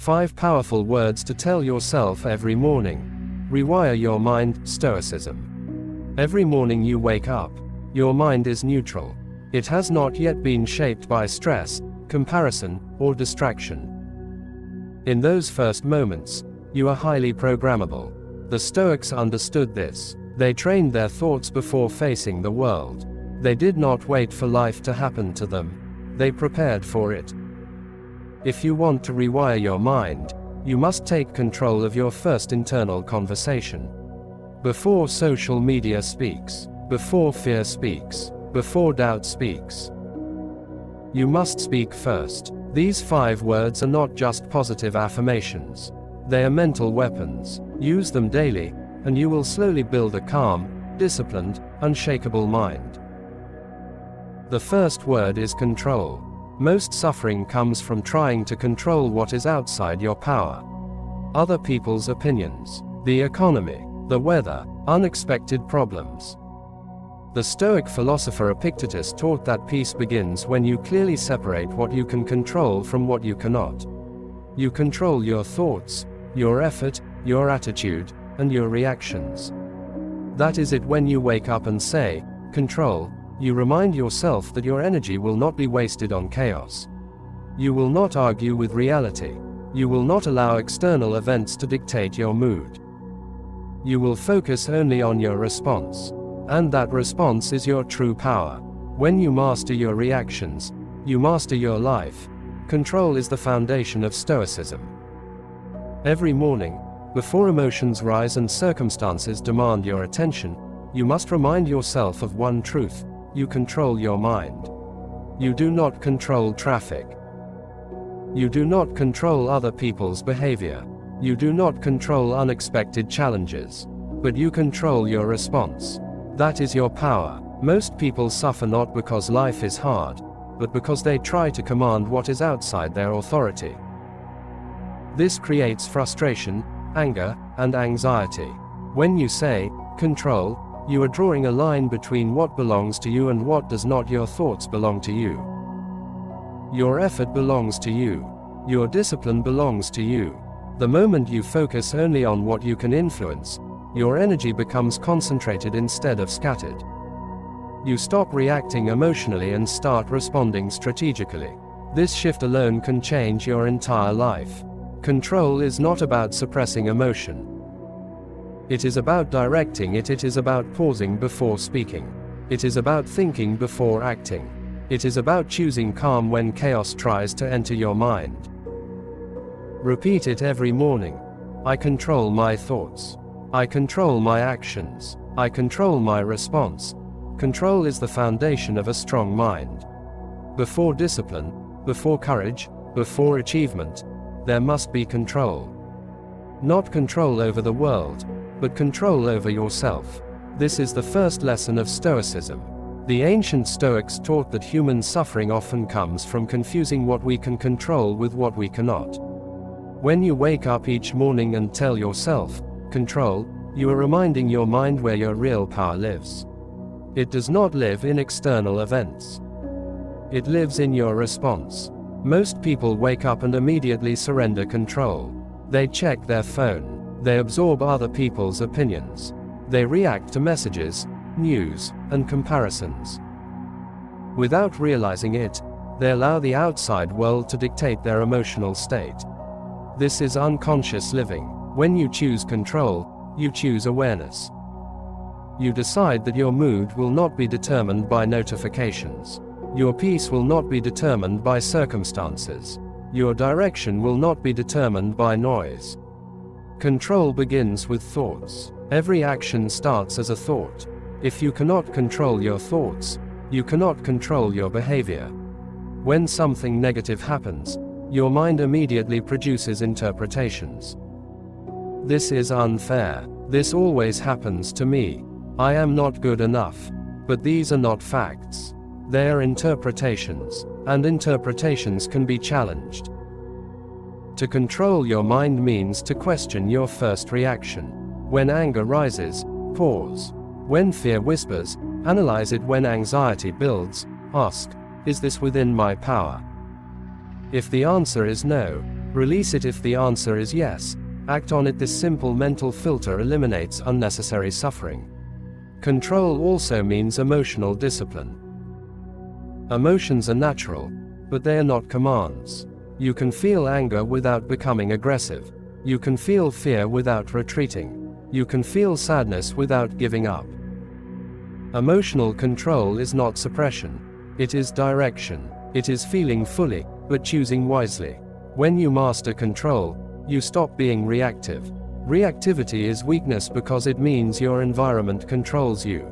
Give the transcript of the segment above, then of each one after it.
5 powerful words to tell yourself every morning. Rewire your mind. Stoicism. Every morning you wake up, your mind is neutral. It has not yet been shaped by stress, comparison, or distraction. In those first moments, you are highly programmable. The Stoics understood this. They trained their thoughts before facing the world. They did not wait for life to happen to them. They prepared for it. If you want to rewire your mind, you must take control of your first internal conversation. Before social media speaks, before fear speaks, before doubt speaks, you must speak first. These 5 words are not just positive affirmations. They are mental weapons. Use them daily, and you will slowly build a calm, disciplined, unshakable mind. The first word is control. Most suffering comes from trying to control what is outside your power. Other people's opinions, the economy, the weather, unexpected problems. The Stoic philosopher Epictetus taught that peace begins when you clearly separate what you can control from what you cannot. You control your thoughts, your effort, your attitude, and your reactions. That is it. When you wake up and say, control, you remind yourself that your energy will not be wasted on chaos. You will not argue with reality. You will not allow external events to dictate your mood. You will focus only on your response. And that response is your true power. When you master your reactions, you master your life. Control is the foundation of Stoicism. Every morning, before emotions rise and circumstances demand your attention, you must remind yourself of one truth: you control your mind. You do not control traffic. You do not control other people's behavior. You do not control unexpected challenges. But you control your response. That is your power. Most people suffer not because life is hard, but because they try to command what is outside their authority. This creates frustration, anger, and anxiety. When you say, control, you are drawing a line between what belongs to you and what does not. Your thoughts belong to you. Your effort belongs to you. Your discipline belongs to you. The moment you focus only on what you can influence, your energy becomes concentrated instead of scattered. You stop reacting emotionally and start responding strategically. This shift alone can change your entire life. Control is not about suppressing emotion. It is about directing it. It is about pausing before speaking. It is about thinking before acting. It is about choosing calm when chaos tries to enter your mind. Repeat it every morning. I control my thoughts. I control my actions. I control my response. Control is the foundation of a strong mind. Before discipline, before courage, before achievement, there must be control. Not control over the world, but control over yourself. This is the first lesson of Stoicism. The ancient Stoics taught that human suffering often comes from confusing what we can control with what we cannot. When you wake up each morning and tell yourself, control, you are reminding your mind where your real power lives. It does not live in external events. It lives in your response. Most people wake up and immediately surrender control. They check their phone. They absorb other people's opinions. They react to messages, news, and comparisons. Without realizing it, they allow the outside world to dictate their emotional state. This is unconscious living. When you choose control, you choose awareness. You decide that your mood will not be determined by notifications. Your peace will not be determined by circumstances. Your direction will not be determined by noise. Control begins with thoughts. Every action starts as a thought. If you cannot control your thoughts, you cannot control your behavior. When something negative happens, your mind immediately produces interpretations. This is unfair. This always happens to me. I am not good enough. But these are not facts. They are interpretations, and interpretations can be challenged. To control your mind means to question your first reaction. When anger rises, pause. When fear whispers, analyze it. When anxiety builds, ask, is this within my power? If the answer is no, Release it if the answer is yes. Act on it. This simple mental filter eliminates unnecessary suffering. Control also means emotional discipline. Emotions are natural, but they are not commands. You can feel anger without becoming aggressive. You can feel fear without retreating. You can feel sadness without giving up. Emotional control is not suppression. It is direction. It is feeling fully, but choosing wisely. When you master control, you stop being reactive. Reactivity is weakness because it means your environment controls you.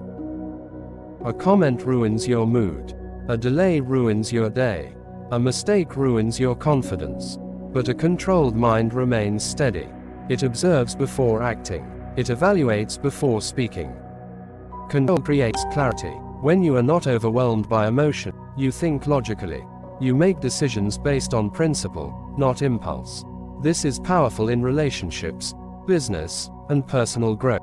A comment ruins your mood. A delay ruins your day. A mistake ruins your confidence. But a controlled mind remains steady. It observes before acting. It evaluates before speaking. Control creates clarity. When you are not overwhelmed by emotion, you think logically. You make decisions based on principle, not impulse. This is powerful in relationships, business, and personal growth.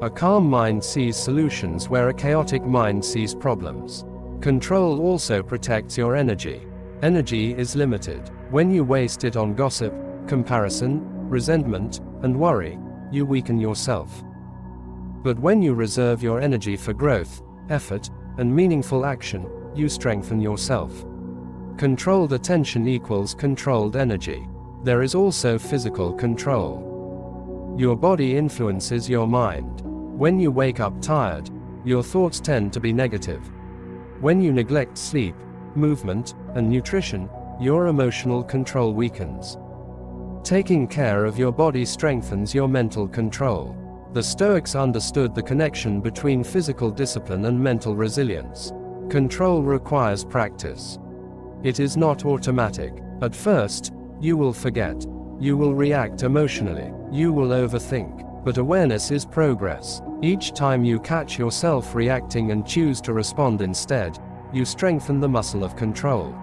A calm mind sees solutions where a chaotic mind sees problems. Control also protects your energy. Energy is limited. When you waste it on gossip, comparison, resentment, and worry, you weaken yourself. But when you reserve your energy for growth, effort, and meaningful action, you strengthen yourself. Controlled attention equals controlled energy. There is also physical control. Your body influences your mind. When you wake up tired, your thoughts tend to be negative. When you neglect sleep, movement, and nutrition, your emotional control weakens. Taking care of your body strengthens your mental control. The Stoics understood the connection between physical discipline and mental resilience. Control requires practice. It is not automatic. At first, you will forget. You will react emotionally. You will overthink. But awareness is progress. Each time you catch yourself reacting and choose to respond instead, you strengthen the muscle of control.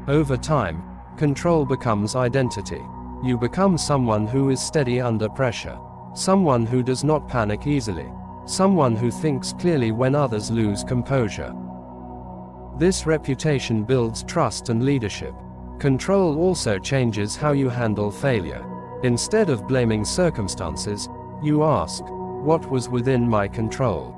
Over time, control becomes identity. You become someone who is steady under pressure. Someone who does not panic easily. Someone who thinks clearly when others lose composure. This reputation builds trust and leadership. Control also changes how you handle failure. Instead of blaming circumstances, you ask, what was within my control?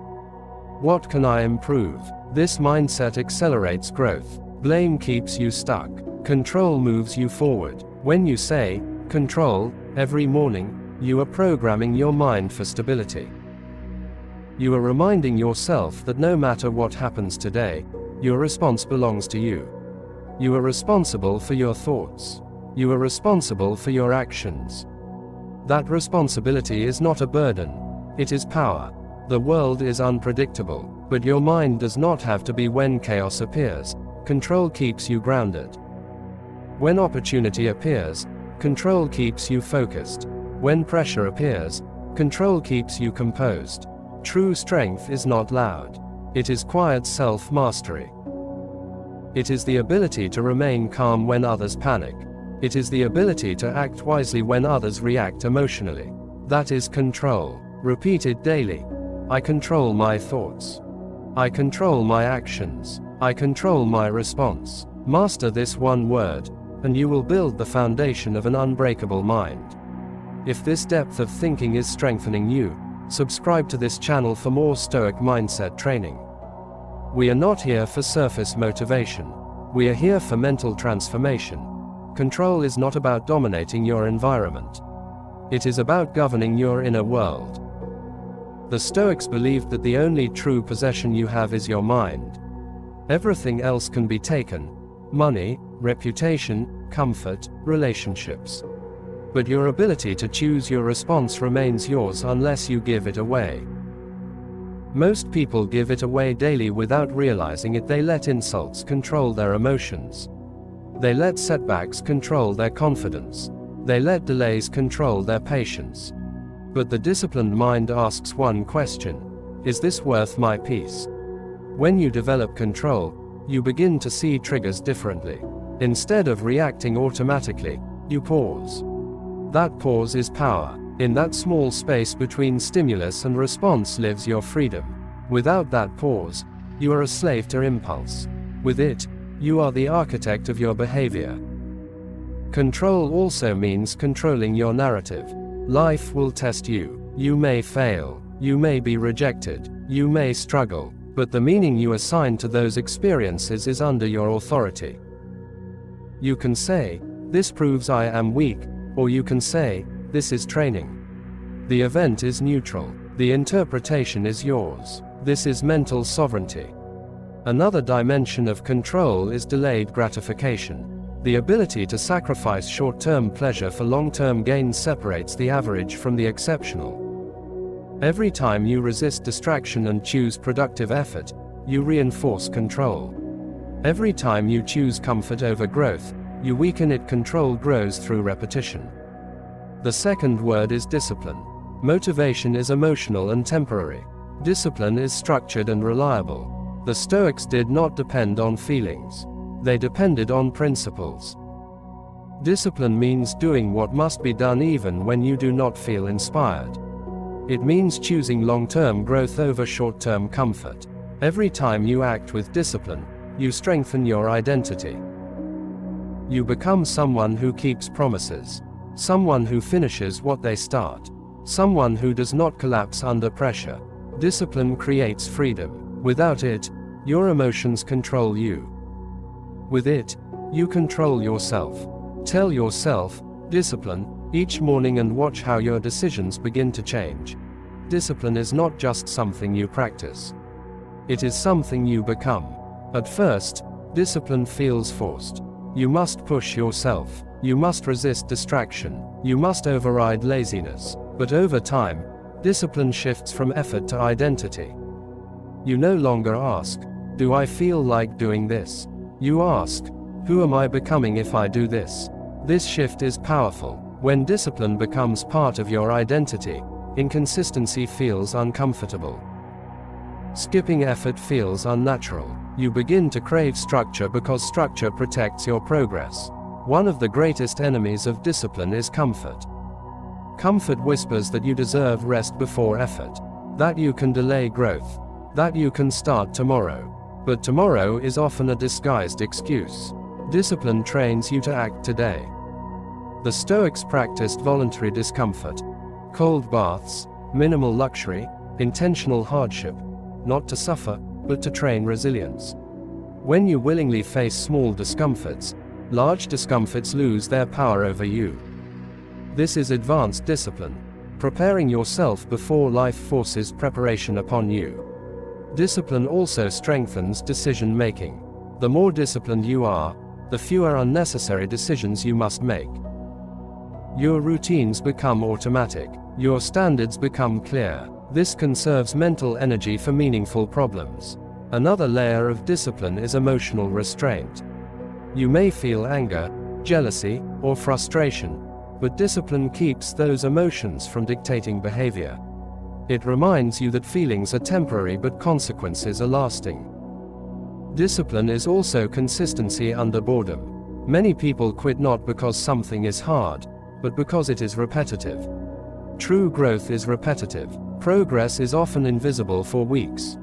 What can I improve? This mindset accelerates growth. Blame keeps you stuck. Control moves you forward. When you say, control, every morning, you are programming your mind for stability. You are reminding yourself that no matter what happens today, your response belongs to you. You are responsible for your thoughts. You are responsible for your actions. That responsibility is not a burden. It is power. The world is unpredictable, but your mind does not have to be when chaos appears. Control keeps you grounded. When opportunity appears, control keeps you focused. When pressure appears, control keeps you composed. True strength is not loud. It is quiet self-mastery. It is the ability to remain calm when others panic. It is the ability to act wisely when others react emotionally. That is control. Repeat it daily. I control my thoughts. I control my actions. I control my response. Master this one word, and you will build the foundation of an unbreakable mind. If this depth of thinking is strengthening you, subscribe to this channel for more Stoic mindset training. We are not here for surface motivation. We are here for mental transformation. Control is not about dominating your environment. It is about governing your inner world. The Stoics believed that the only true possession you have is your mind. Everything else can be taken: money, reputation, comfort, relationships. But your ability to choose your response remains yours unless you give it away. Most people give it away daily without realizing it. They let insults control their emotions. They let setbacks control their confidence. They let delays control their patience. But the disciplined mind asks one question: is this worth my peace? When you develop control, you begin to see triggers differently. Instead of reacting automatically, you pause. That pause is power. In that small space between stimulus and response lives your freedom. Without that pause, you are a slave to impulse. With it, you are the architect of your behavior. Control also means controlling your narrative. Life will test you. You may fail. You may be rejected. You may struggle. But the meaning you assign to those experiences is under your authority. You can say, "This proves I am weak," or you can say, "This is training." The event is neutral. The interpretation is yours. This is mental sovereignty. Another dimension of control is delayed gratification. The ability to sacrifice short-term pleasure for long-term gain separates the average from the exceptional. Every time you resist distraction and choose productive effort, you reinforce control. Every time you choose comfort over growth, you weaken it. Control grows through repetition. The second word is discipline. Motivation is emotional and temporary. Discipline is structured and reliable. The Stoics did not depend on feelings. They depended on principles. Discipline means doing what must be done even when you do not feel inspired. It means choosing long-term growth over short-term comfort. Every time you act with discipline, you strengthen your identity. You become someone who keeps promises. Someone who finishes what they start. Someone who does not collapse under pressure. Discipline creates freedom. Without it, your emotions control you. With it, you control yourself. Tell yourself, "Discipline," each morning and watch how your decisions begin to change. Discipline is not just something you practice. It is something you become. At first, discipline feels forced. You must push yourself. You must resist distraction. You must override laziness. But over time, discipline shifts from effort to identity. You no longer ask, "Do I feel like doing this?" You ask, "Who am I becoming if I do this?" This shift is powerful. When discipline becomes part of your identity, inconsistency feels uncomfortable. Skipping effort feels unnatural. You begin to crave structure because structure protects your progress. One of the greatest enemies of discipline is comfort. Comfort whispers that you deserve rest before effort, that you can delay growth, that you can start tomorrow. But tomorrow is often a disguised excuse. Discipline trains you to act today. The Stoics practiced voluntary discomfort, cold baths, minimal luxury, intentional hardship, not to suffer, but to train resilience. When you willingly face small discomforts, large discomforts lose their power over you. This is advanced discipline, preparing yourself before life forces preparation upon you. Discipline also strengthens decision-making. The more disciplined you are, the fewer unnecessary decisions you must make. Your routines become automatic. Your standards become clear. This conserves mental energy for meaningful problems. Another layer of discipline is emotional restraint. You may feel anger, jealousy, or frustration, but discipline keeps those emotions from dictating behavior. It reminds you that feelings are temporary but consequences are lasting. Discipline is also consistency under boredom. Many people quit not because something is hard, but because it is repetitive. True growth is repetitive. Progress is often invisible for weeks.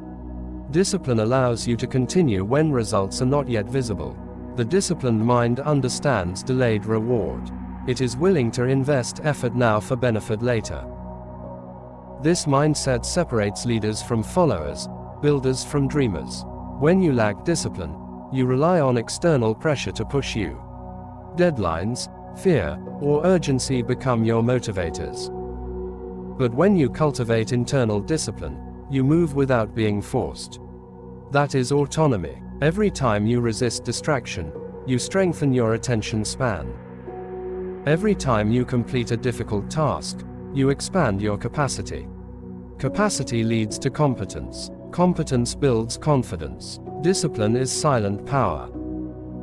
Discipline allows you to continue when results are not yet visible. The disciplined mind understands delayed reward. It is willing to invest effort now for benefit later. This mindset separates leaders from followers, builders from dreamers. When you lack discipline, you rely on external pressure to push you. Deadlines, fear, or urgency become your motivators. But when you cultivate internal discipline, you move without being forced. That is autonomy. Every time you resist distraction, you strengthen your attention span. Every time you complete a difficult task, you expand your capacity. Capacity leads to competence. Competence builds confidence. Discipline is silent power.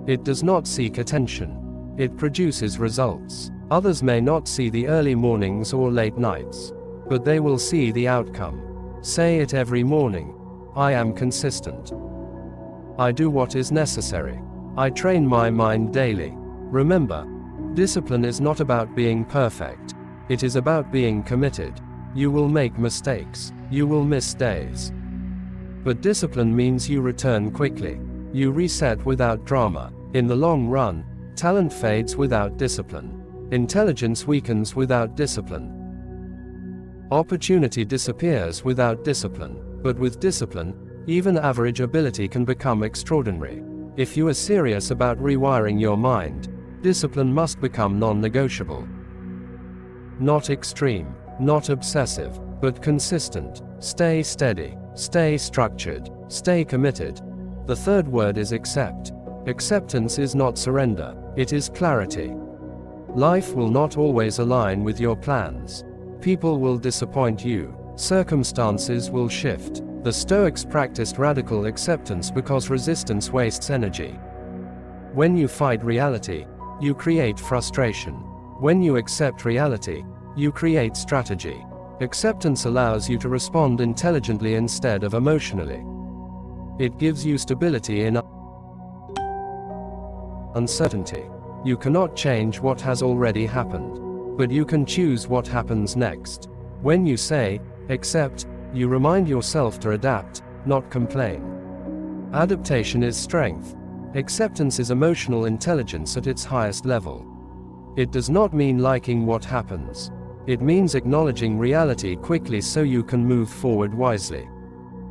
It does not seek attention. It produces results. Others may not see the early mornings or late nights, but they will see the outcome. Say it every morning. I am consistent. I do what is necessary. I train my mind daily. Remember, discipline is not about being perfect. It is about being committed. You will make mistakes. You will miss days. But discipline means you return quickly. You reset without drama. In the long run, Talent fades without discipline. Intelligence weakens without discipline. Opportunity disappears without discipline. But with discipline, even average ability can become extraordinary. If you are serious about rewiring your mind, discipline must become non-negotiable. Not extreme, not obsessive, but consistent. Stay steady, stay structured, stay committed. The third word is accept. Acceptance is not surrender, it is clarity. Life will not always align with your plans. People will disappoint you. Circumstances will shift. The Stoics practiced radical acceptance because resistance wastes energy. When you fight reality, you create frustration. When you accept reality, you create strategy. Acceptance allows you to respond intelligently instead of emotionally. It gives you stability in uncertainty. You cannot change what has already happened, but you can choose what happens next. When you say, accept, you remind yourself to adapt, not complain. Adaptation is strength. Acceptance is emotional intelligence at its highest level. It does not mean liking what happens. It means acknowledging reality quickly so you can move forward wisely.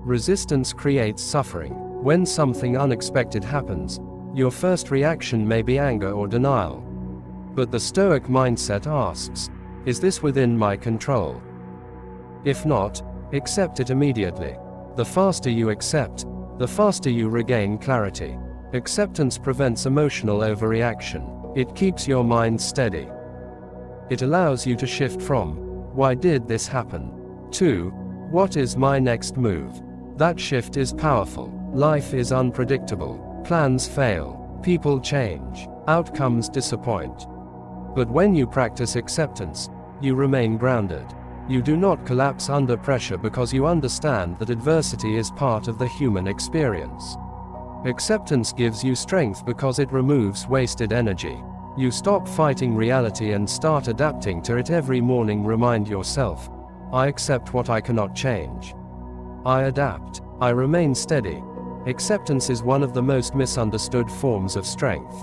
Resistance creates suffering. When something unexpected happens, your first reaction may be anger or denial. But the Stoic mindset asks, is this within my control? If not, accept it immediately. The faster you accept, the faster you regain clarity. Acceptance prevents emotional overreaction. It keeps your mind steady. It allows you to shift from, why did this happen? To, what is my next move? That shift is powerful. Life is unpredictable. Plans fail. People change. Outcomes disappoint. But when you practice acceptance, you remain grounded. You do not collapse under pressure because you understand that adversity is part of the human experience. Acceptance gives you strength because it removes wasted energy. You stop fighting reality and start adapting to it every morning. Remind yourself, I accept what I cannot change. I adapt. I remain steady. Acceptance is one of the most misunderstood forms of strength.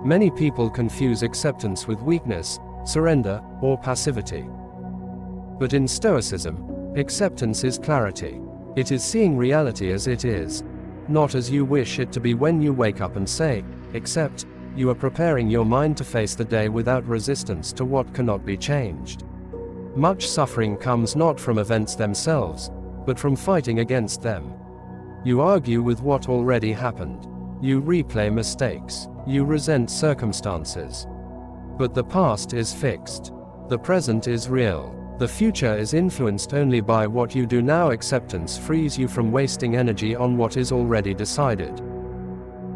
Many people confuse acceptance with weakness, surrender, or passivity. But in Stoicism, acceptance is clarity. It is seeing reality as it is, not as you wish it to be. When you wake up and say, accept, you are preparing your mind to face the day without resistance to what cannot be changed. Much suffering comes not from events themselves, but from fighting against them. You argue with what already happened. You replay mistakes. You resent circumstances. But the past is fixed. The present is real. The future is influenced only by what you do now. Acceptance frees you from wasting energy on what is already decided.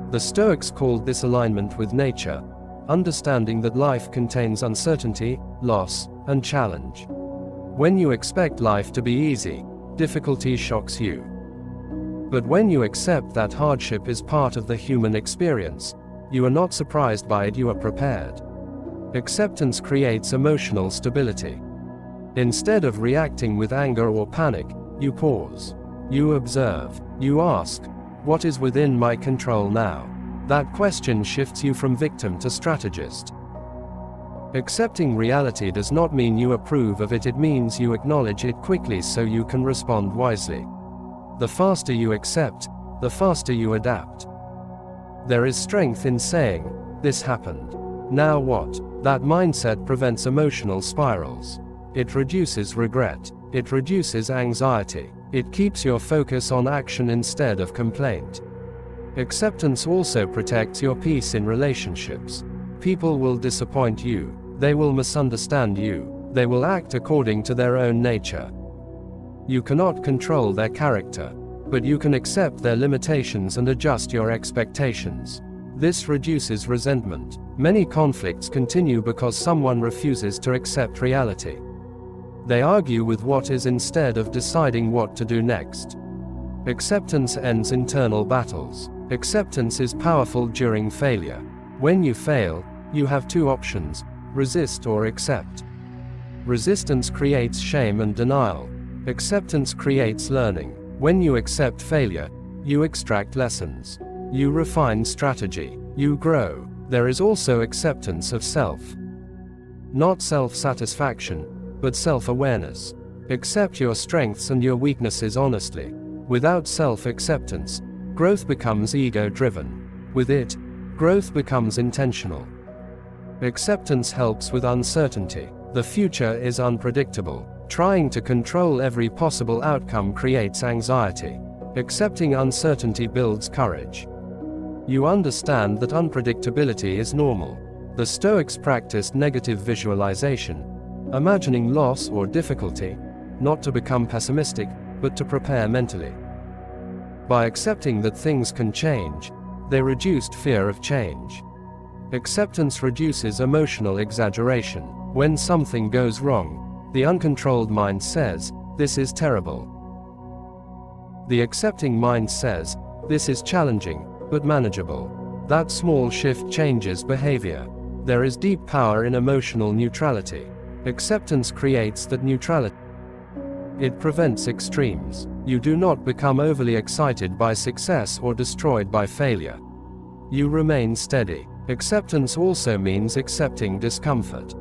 The Stoics called this alignment with nature, understanding that life contains uncertainty, loss, and challenge. When you expect life to be easy, difficulty shocks you. But when you accept that hardship is part of the human experience, you are not surprised by it, you are prepared. Acceptance creates emotional stability. Instead of reacting with anger or panic, you pause. You observe. You ask, what is within my control now? That question shifts you from victim to strategist. Accepting reality does not mean you approve of it, it means you acknowledge it quickly so you can respond wisely. The faster you accept, the faster you adapt. There is strength in saying, this happened. Now what? That mindset prevents emotional spirals. It reduces regret. It reduces anxiety. It keeps your focus on action instead of complaint. Acceptance also protects your peace in relationships. People will disappoint you. They will misunderstand you. They will act according to their own nature. You cannot control their character, but you can accept their limitations and adjust your expectations. This reduces resentment. Many conflicts continue because someone refuses to accept reality. They argue with what is instead of deciding what to do next. Acceptance ends internal battles. Acceptance is powerful during failure. When you fail, you have two options: resist or accept. Resistance creates shame and denial. Acceptance creates learning. When you accept failure, you extract lessons. You refine strategy. You grow. There is also acceptance of self. Not self-satisfaction, but self-awareness. Accept your strengths and your weaknesses honestly. Without self-acceptance, growth becomes ego-driven. With it, growth becomes intentional. Acceptance helps with uncertainty. The future is unpredictable. Trying to control every possible outcome creates anxiety. Accepting uncertainty builds courage. You understand that unpredictability is normal. The Stoics practiced negative visualization, imagining loss or difficulty, not to become pessimistic, but to prepare mentally. By accepting that things can change, they reduced fear of change. Acceptance reduces emotional exaggeration. When something goes wrong, the uncontrolled mind says, "This is terrible." The accepting mind says, "This is challenging, but manageable." That small shift changes behavior. There is deep power in emotional neutrality. Acceptance creates that neutrality. It prevents extremes. You do not become overly excited by success or destroyed by failure. You remain steady. Acceptance also means accepting discomfort.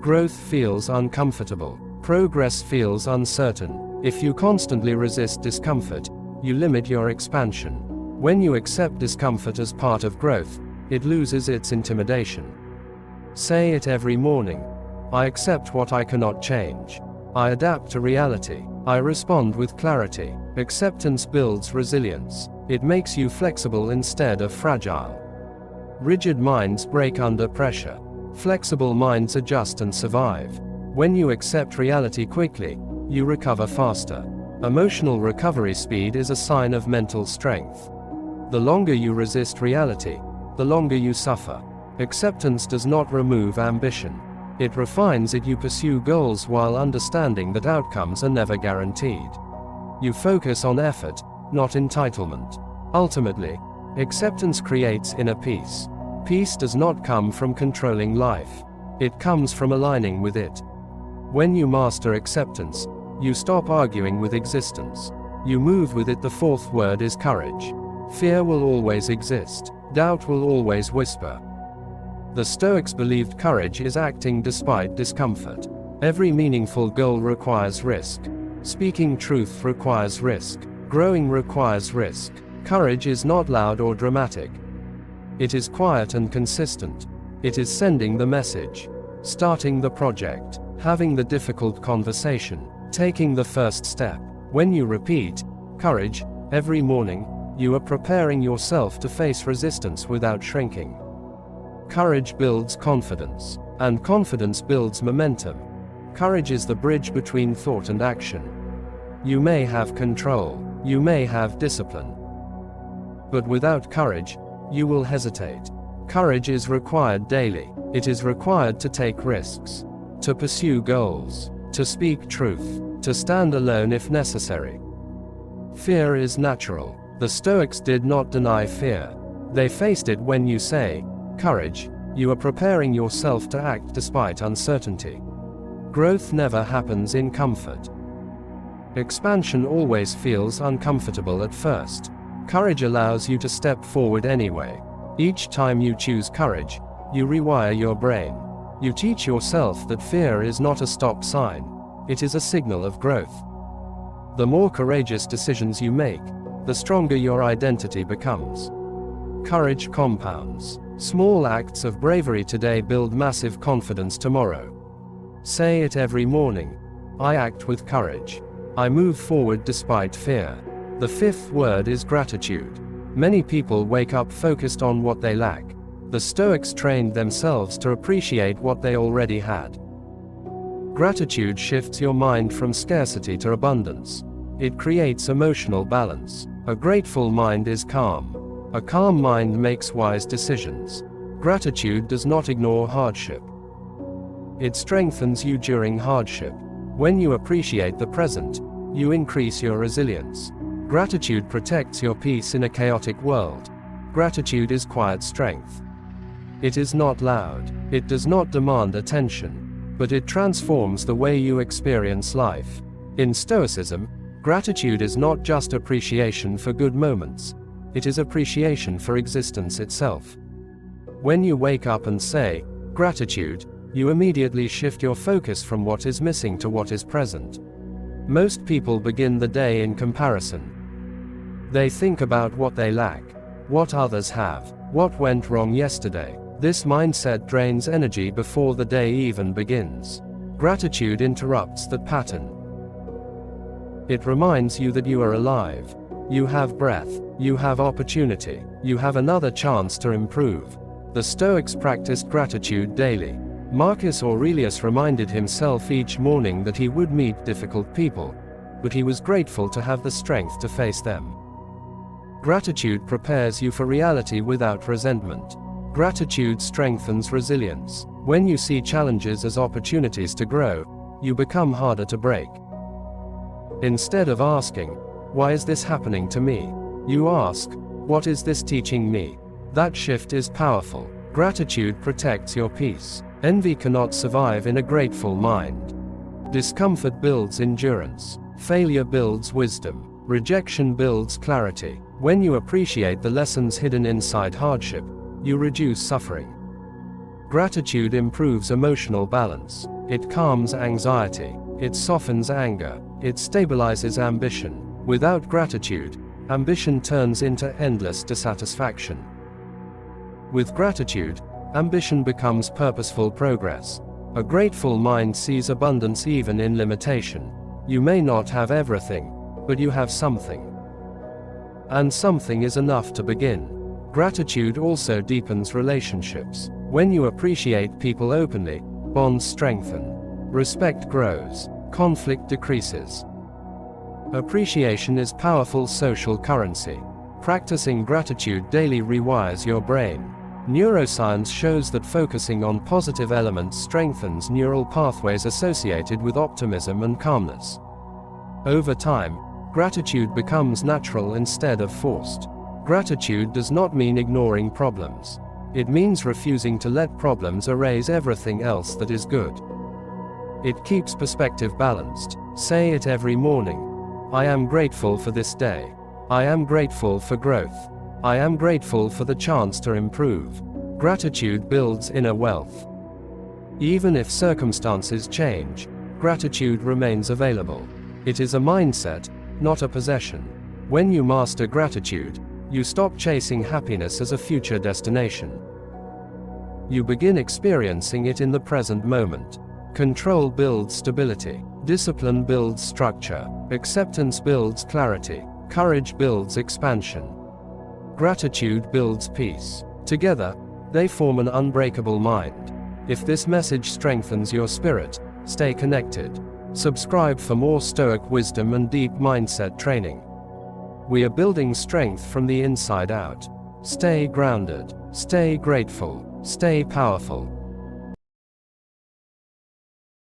Growth feels uncomfortable. Progress feels uncertain. If you constantly resist discomfort, you limit your expansion. When you accept discomfort as part of growth, it loses its intimidation. Say it every morning. I accept what I cannot change. I adapt to reality. I respond with clarity. Acceptance builds resilience. It makes you flexible instead of fragile. Rigid minds break under pressure. Flexible minds adjust and survive. When you accept reality quickly, you recover faster. Emotional recovery speed is a sign of mental strength. The longer you resist reality, the longer you suffer. Acceptance does not remove ambition. It refines it. You pursue goals while understanding that outcomes are never guaranteed. You focus on effort, not entitlement. Ultimately, acceptance creates inner peace. Peace does not come from controlling life. It comes from aligning with it. When you master acceptance, you stop arguing with existence. You move with it. The fourth word is courage. Fear will always exist. Doubt will always whisper. The Stoics believed courage is acting despite discomfort. Every meaningful goal requires risk. Speaking truth requires risk. Growing requires risk. Courage is not loud or dramatic. It is quiet and consistent. It is sending the message, starting the project, having the difficult conversation, taking the first step. When you repeat courage every morning, you are preparing yourself to face resistance without shrinking. Courage builds confidence, and confidence builds momentum. Courage is the bridge between thought and action. You may have control, you may have discipline, but without courage, you will hesitate. Courage is required daily. It is required to take risks, to pursue goals, to speak truth, to stand alone if necessary. Fear is natural. The Stoics did not deny fear. They faced it. When you say courage, you are preparing yourself to act despite uncertainty. Growth never happens in comfort. Expansion always feels uncomfortable at first. Courage allows you to step forward anyway. Each time you choose courage, you rewire your brain. You teach yourself that fear is not a stop sign. It is a signal of growth. The more courageous decisions you make, the stronger your identity becomes. Courage compounds. Small acts of bravery today build massive confidence tomorrow. Say it every morning. I act with courage. I move forward despite fear. The fifth word is gratitude. Many people wake up focused on what they lack. The Stoics trained themselves to appreciate what they already had. Gratitude shifts your mind from scarcity to abundance. It creates emotional balance. A grateful mind is calm. A calm mind makes wise decisions. Gratitude does not ignore hardship. It strengthens you during hardship. When you appreciate the present, you increase your resilience. Gratitude protects your peace in a chaotic world. Gratitude is quiet strength. It is not loud. It does not demand attention, but it transforms the way you experience life. In Stoicism, gratitude is not just appreciation for good moments. It is appreciation for existence itself. When you wake up and say, gratitude, you immediately shift your focus from what is missing to what is present. Most people begin the day in comparison. They think about what they lack, what others have, what went wrong yesterday. This mindset drains energy before the day even begins. Gratitude interrupts that pattern. It reminds you that you are alive. You have breath, you have opportunity, you have another chance to improve. The Stoics practiced gratitude daily. Marcus Aurelius reminded himself each morning that he would meet difficult people, but he was grateful to have the strength to face them. Gratitude prepares you for reality without resentment. Gratitude strengthens resilience. When you see challenges as opportunities to grow, you become harder to break. Instead of asking, "Why is this happening to me?" you ask, "What is this teaching me?" That shift is powerful. Gratitude protects your peace. Envy cannot survive in a grateful mind. Discomfort builds endurance. Failure builds wisdom. Rejection builds clarity. When you appreciate the lessons hidden inside hardship, you reduce suffering. Gratitude improves emotional balance. It calms anxiety. It softens anger. It stabilizes ambition. Without gratitude, ambition turns into endless dissatisfaction. With gratitude, ambition becomes purposeful progress. A grateful mind sees abundance even in limitation. You may not have everything, but you have something. And something is enough to begin. Gratitude also deepens relationships. When you appreciate people openly, bonds strengthen. Respect grows. Conflict decreases. Appreciation is powerful social currency. Practicing gratitude daily rewires your brain. Neuroscience shows that focusing on positive elements strengthens neural pathways associated with optimism and calmness. Over time, gratitude becomes natural instead of forced. Gratitude does not mean ignoring problems. It means refusing to let problems erase everything else that is good. It keeps perspective balanced. Say it every morning. I am grateful for this day. I am grateful for growth. I am grateful for the chance to improve. Gratitude builds inner wealth. Even if circumstances change, gratitude remains available. It is a mindset, not a possession. When you master gratitude, you stop chasing happiness as a future destination. You begin experiencing it in the present moment. Control builds stability. Discipline builds structure. Acceptance builds clarity. Courage builds expansion. Gratitude builds peace. Together, they form an unbreakable mind. If this message strengthens your spirit, stay connected. Subscribe for more Stoic wisdom and deep mindset training. We are building strength from the inside out. Stay grounded, stay grateful, stay powerful.